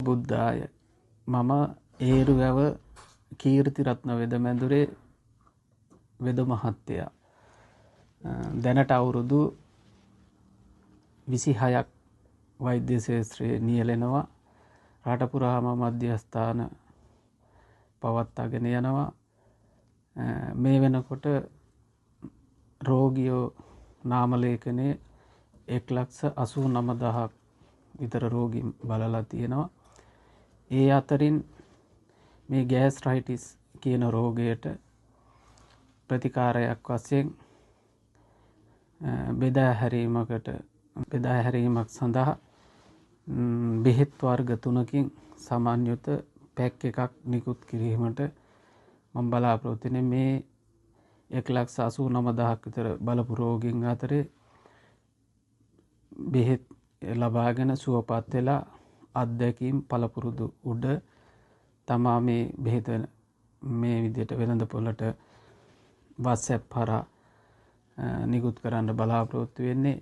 බුද්ධාය. මම ඒරුගැව කීර්තිරත්න වෙදමැදුරේ වෙද මහත්තයා. දැනට අවුරුදු 26ක් වෛද්‍ය ශාස්ත්‍රයේ නියැලෙනවා. රට පුරාම මධ්‍යස්ථාන පවත්වාගෙන යනවා. මේ වෙනකොට රෝගියෝ නාමලේඛනයේ 1,89,000ක් විතර රෝගීන් බලලා තියෙනවා. ඒ අතරින් මේ ගෑස්ට්‍රයිටිස් කියන රෝගයට ප්‍රතිකාරයක් වශයෙන් බෙදා හැරීමක් සඳහා බෙහෙත් වර්ග 3කින් සමන්විත පැක් එකක් නිකුත් කිරීමට මම බලාපොරොත්තු වෙන්නේ. මේ 1,89,000ක් විතර බලපු රෝගීන් අතරේ බෙහෙත් ලබාගෙන සුවපත් වෙලා අත්දැකීම් පළපුරුදු උඩ තමා මේ බෙහෙත මේ විදිහට වෙළඳපොළට WhatsApp හරහා නිකුත් කරන්න බලාපොරොත්තු වෙන්නේ.